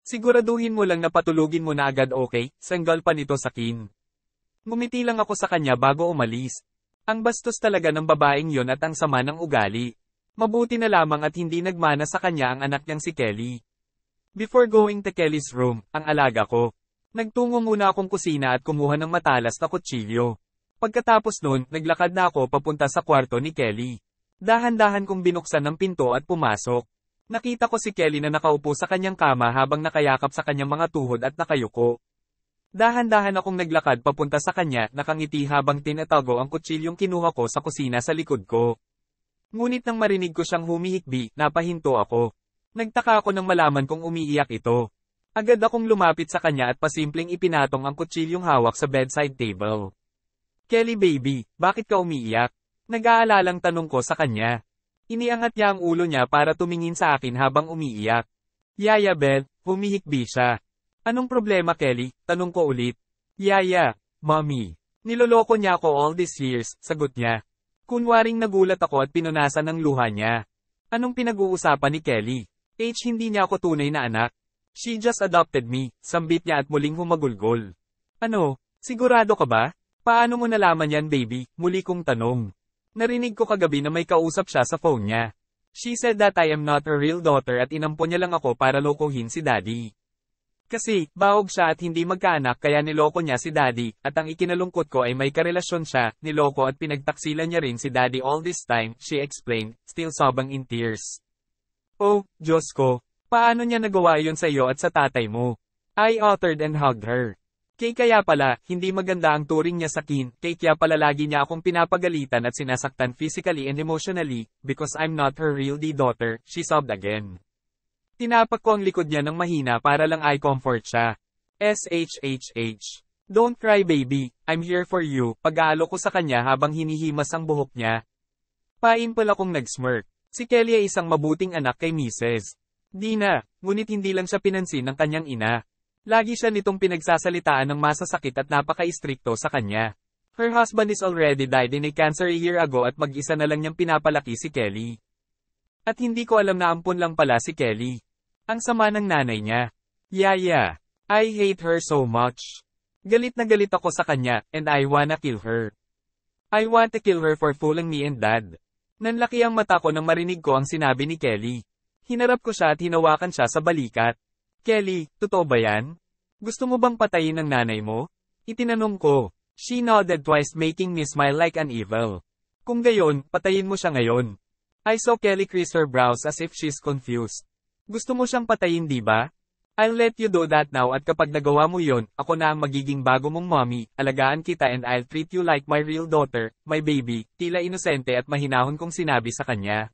Siguraduhin mo lang na patulugin mo na agad, okay? Sanggal pa nito sa kin. Ngumiti lang ako sa kanya bago umalis. Ang bastos talaga ng babaeng yon at ang sama ng ugali. Mabuti na lamang at hindi nagmana sa kanya ang anak niyang si Kelly. Before going to Kelly's room, ang alaga ko. Nagtungo muna akong kusina at kumuha ng matalas na kutsilyo. Pagkatapos nun, naglakad na ako papunta sa kwarto ni Kelly. Dahan-dahan kong binuksan ng pinto at pumasok. Nakita ko si Kelly na nakaupo sa kanyang kama habang nakayakap sa kanyang mga tuhod at nakayuko. Dahan-dahan akong naglakad papunta sa kanya, nakangiti habang tinatago ang kutsilyong kinuha ko sa kusina sa likod ko. Ngunit nang marinig ko siyang humihikbi, napahinto ako. Nagtaka ako nang malaman kong umiiyak ito. Agad akong lumapit sa kanya at pasimpleng ipinatong ang kutsilyong hawak sa bedside table. Kelly baby, bakit ka umiiyak? Nag-aalalang tanong ko sa kanya. Iniangat niya ang ulo niya para tumingin sa akin habang umiiyak. Yaya Belle, humihikbi siya. Anong problema Kelly? Tanong ko ulit. Yaya, mommy. Niloloko niya ako all these years, sagot niya. Kunwaring nagulat ako at pinunasan ng luha niya. Anong pinag-uusapan ni Kelly? Hindi niya ako tunay na anak. She just adopted me, sambit niya at muling humagulgol. Ano, sigurado ka ba? Paano mo nalaman yan baby? Muli kong tanong. Narinig ko kagabi na may kausap siya sa phone niya. She said that I am not her real daughter at inampon niya lang ako para lokohin si daddy. Kasi, bahog siya at hindi magkaanak kaya niloko niya si daddy, at ang ikinalungkot ko ay may karelasyon siya, niloko at pinagtaksilan niya rin si daddy all this time, she explained, still sobbing in tears. Oh, Diyos ko, paano niya nagawa yon sa iyo at sa tatay mo? I uttered and hugged her. Kaya pala, hindi maganda ang turing niya sa kin, kaya pala lagi niya akong pinapagalitan at sinasaktan physically and emotionally, because I'm not her real daughter, she sobbed again. Tinapak ko ang likod niya ng mahina para lang i-comfort siya. SHHH. Don't cry baby, I'm here for you, pag-aalo ko sa kanya habang hinihimas ang buhok niya. Painpal akong nag-smirk. Si Kelly ay isang mabuting anak kay Mrs. Dina, ngunit hindi lang siya pinansin ng kanyang ina. Lagi siya nitong pinagsasalitaan ng masasakit at napaka-istrikto sa kanya. Her husband is already died in a cancer a year ago at mag-isa na lang niyang pinapalaki si Kelly. At hindi ko alam na ampon lang pala si Kelly. Ang sama ng nanay niya. Yaya, I hate her so much. Galit na galit ako sa kanya, and I wanna kill her. I want to kill her for fooling me and dad. Nanlaki ang mata ko nang marinig ko ang sinabi ni Kelly. Hinarap ko siya at hinawakan siya sa balikat. Kelly, totoo ba yan? Gusto mo bang patayin ng nanay mo? Itinanong ko. She nodded twice making me smile like an evil. Kung gayon, patayin mo siya ngayon. I saw Kelly crease her brows as if she's confused. Gusto mo siyang patayin di ba? I'll let you do that now at kapag nagawa mo yon, ako na ang magiging bago mong mommy, alagaan kita and I'll treat you like my real daughter, my baby, tila inosente at mahinahon kong sinabi sa kanya.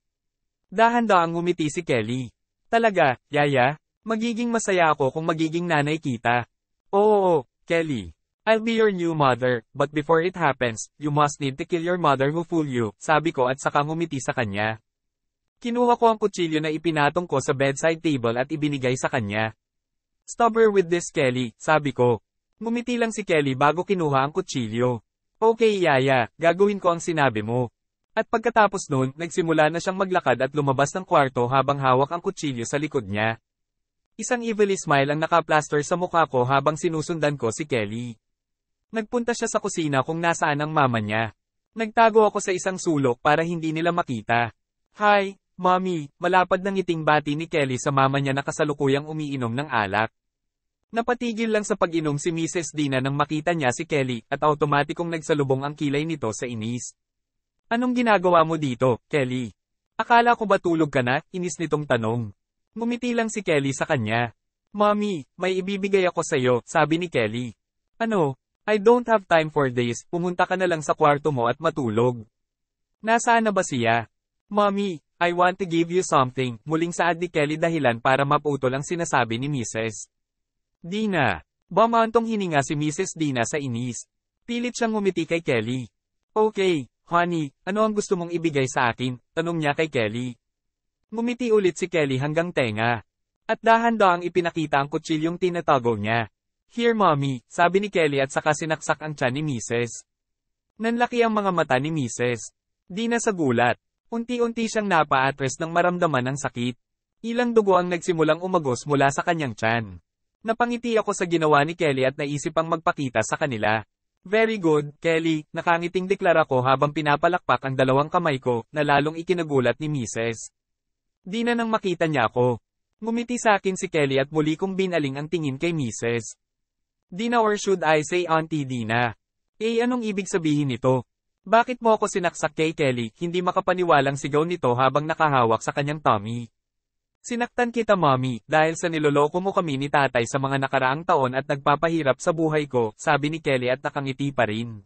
Dahan-daang ngumiti si Kelly. Talaga, Yaya? Magiging masaya ako kung magiging nanay kita. Oo, Kelly. I'll be your new mother, but before it happens, you must need to kill your mother who fooled you, sabi ko at saka ngumiti sa kanya. Kinuha ko ang kutsilyo na ipinatong ko sa bedside table at ibinigay sa kanya. Stop her with this Kelly, sabi ko. Ngumiti lang si Kelly bago kinuha ang kutsilyo. Okay Yaya, gagawin ko ang sinabi mo. At pagkatapos nun, nagsimula na siyang maglakad at lumabas ng kwarto habang hawak ang kutsilyo sa likod niya. Isang evilly smile ang nakaplaster sa mukha ko habang sinusundan ko si Kelly. Nagpunta siya sa kusina kung nasaan ang mama niya. Nagtago ako sa isang sulok para hindi nila makita. Hi, Mommy, malapad ng ngiting bati ni Kelly sa mama niya na kasalukuyang umiinom ng alak. Napatigil lang sa pag-inom si Mrs. Dina nang makita niya si Kelly at automatikong nagsalubong ang kilay nito sa inis. Anong ginagawa mo dito, Kelly? Akala ko ba tulog ka na? Inis nitong tanong. Ngumiti lang si Kelly sa kanya. Mommy, may ibibigay ako sa'yo, sabi ni Kelly. Ano? I don't have time for this, pumunta ka na lang sa kwarto mo at matulog. Nasaan na ba siya? Mommy, I want to give you something, muling saad ni Kelly dahilan para maputol ang sinasabi ni Mrs. Dina. Bumantong hininga si Mrs. Dina sa inis. Pilit siyang ngumiti kay Kelly. Okay, honey, ano ang gusto mong ibigay sa akin? Tanong niya kay Kelly. Ngumiti ulit si Kelly hanggang tenga. At dahan-daang ipinakita ang kutsilyong tinatago niya. Here mommy, sabi ni Kelly at saka sinaksak ang tiyan ni Mrs. Nanlaki ang mga mata ni Mrs. Dina sa gulat. Unti-unti siyang napa-atres nang maramdaman ang sakit. Ilang dugo ang nagsimulang umagos mula sa kanyang tiyan. Napangiti ako sa ginawa ni Kelly at naisip ang magpakita sa kanila. Very good, Kelly, nakangiting deklara ko habang pinapalakpak ang dalawang kamay ko, na lalong ikinagulat ni Mrs. Dina nang makita niya ako. Ngumiti sa akin si Kelly at muli kong binaling ang tingin kay Mrs. Dina, or should I say Auntie Dina? Anong ibig sabihin nito? Bakit mo ako sinaksak kay Kelly? Hindi makapaniwalang sigaw nito habang nakahawak sa kanyang tummy. Sinaktan kita, mommy, dahil sa niloloko mo kami ni tatay sa mga nakaraang taon at nagpapahirap sa buhay ko, sabi ni Kelly at nakangiti pa rin.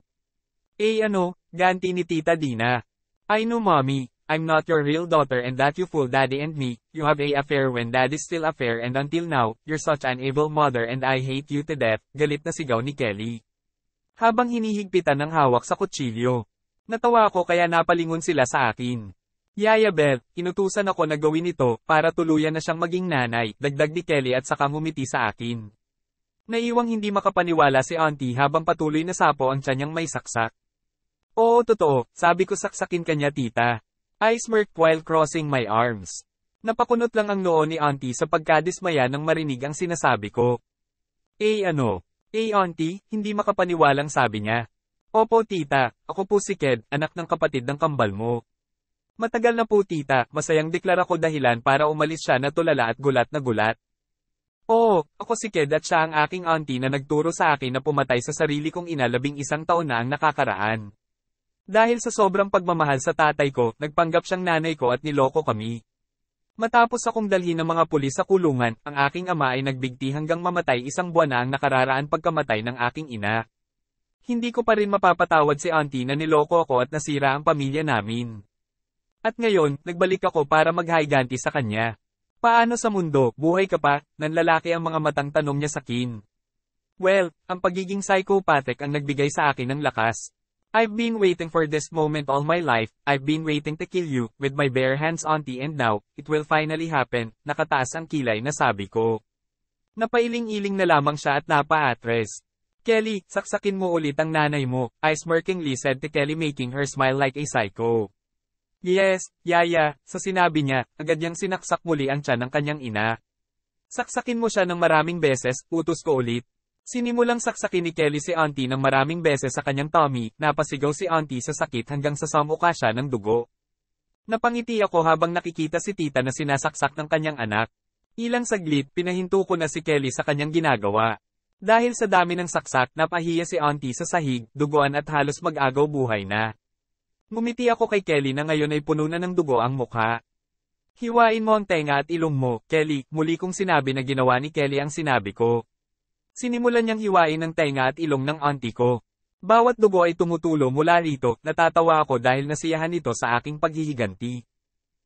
Ganti ni Tita Dina. I know, mommy, I'm not your real daughter and that you fool daddy and me, you have a affair when daddy's still affair and until now, you're such an evil mother and I hate you to death, galit na sigaw ni Kelly. Habang hinihigpitan ng hawak sa kutsilyo. Natawa ako kaya napalingon sila sa akin. Yaya Beth, inutusan ako na gawin ito, para tuluyan na siyang maging nanay, dagdag ni Kelly at saka ngumiti sa akin. Naiwang hindi makapaniwala si Auntie habang patuloy na sapo ang tiyan niyang may saksak. Oo, totoo, sabi ko saksakin kanya tita. I smirked while crossing my arms. Napakunot lang ang noo ni Auntie sa pagkadismaya nang marinig ang sinasabi ko. Auntie, hindi makapaniwalang sabi niya. Opo tita, ako po si Ked, anak ng kapatid ng kambal mo. Matagal na po tita, masayang deklara ko dahilan para umalis siya na tulala at gulat na gulat. Oo, ako si Ked at siya ang aking auntie na nagturo sa akin na pumatay sa sarili kong ina 11 taon na ang nakakaraan. Dahil sa sobrang pagmamahal sa tatay ko, nagpanggap siyang nanay ko at niloko kami. Matapos akong dalhin ng mga pulis sa kulungan, ang aking ama ay nagbigti hanggang mamatay 1 buwan na ang nakararaan pagkamatay ng aking ina. Hindi ko pa rin mapapatawad si auntie na niloko ako at nasira ang pamilya namin. At ngayon, nagbalik ako para maghiganti sa kanya. Paano sa mundo, buhay ka pa? Nanlalaki ang mga matang tanong niya sa akin. Well, ang pagiging psychopathic ang nagbigay sa akin ng lakas. I've been waiting for this moment all my life, I've been waiting to kill you, with my bare hands auntie and now, it will finally happen, nakataas ang kilay na sabi ko. Napailing-iling na lamang siya at napa-atres. Kelly, saksakin mo ulit ang nanay mo, I smirkingly said to Kelly making her smile like a psycho. Yes, yaya, sa sinabi niya, agad niyang sinaksak muli ang tiyan ng kanyang ina. Saksakin mo siya ng maraming beses, utos ko ulit. Sinimulang saksakin ni Kelly si auntie ng maraming beses sa kanyang tummy, napasigaw si auntie sa sakit hanggang sa samuka siya ng dugo. Napangiti ako habang nakikita si tita na sinasaksak ng kanyang anak. Ilang saglit, pinahinto ko na si Kelly sa kanyang ginagawa. Dahil sa dami ng saksak, napahiya si auntie sa sahig, duguan at halos mag-agaw buhay na. Ngumiti ako kay Kelly na ngayon ay puno na ng dugo ang mukha. Hiwain mo ang tenga at ilong mo, Kelly, muli kong sinabi na ginawa ni Kelly ang sinabi ko. Sinimulan niyang hiwain ang tenga at ilong ng auntie ko. Bawat dugo ay tumutulo mula rito, natatawa ako dahil nasiyahan ito sa aking paghihiganti.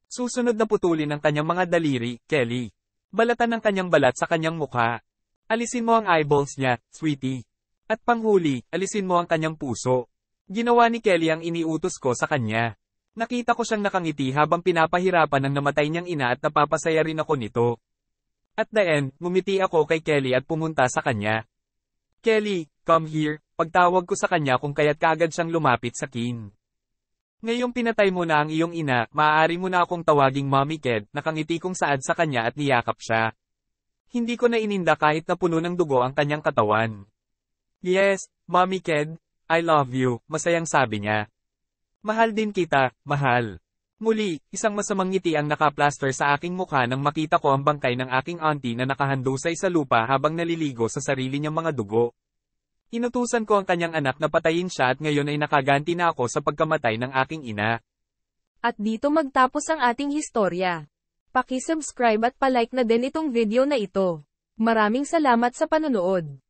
Susunod na putulin ang kanyang mga daliri, Kelly. Balatan ang kanyang balat sa kanyang mukha. Alisin mo ang eyeballs niya, sweetie. At panghuli, alisin mo ang kanyang puso. Ginawa ni Kelly ang iniutos ko sa kanya. Nakita ko siyang nakangiti habang pinapahirapan ng namatay niyang ina at napapasaya rin ako nito. At the end, ngumiti ako kay Kelly at pumunta sa kanya. Kelly, come here, pagtawag ko sa kanya kung kaya't kaagad siyang lumapit sa akin. Ngayong pinatay mo na ang iyong ina, maaari mo na akong tawaging Mommy Ked, nakangiti kong saad sa kanya at niyakap siya. Hindi ko na ininda kahit na puno ng dugo ang kanyang katawan. Yes, Mommy Ked, I love you, masayang sabi niya. Mahal din kita, mahal. Muli, isang masamang ngiti ang nakaplaster sa aking mukha nang makita ko ang bangkay ng aking auntie na nakahandusay sa lupa habang naliligo sa sarili niyang mga dugo. Inutusan ko ang kanyang anak na patayin siya at ngayon ay nakaganti na ako sa pagkamatay ng aking ina. At dito magtapos ang ating historya. Paki-subscribe at palike na din itong video na ito. Maraming salamat sa panonood.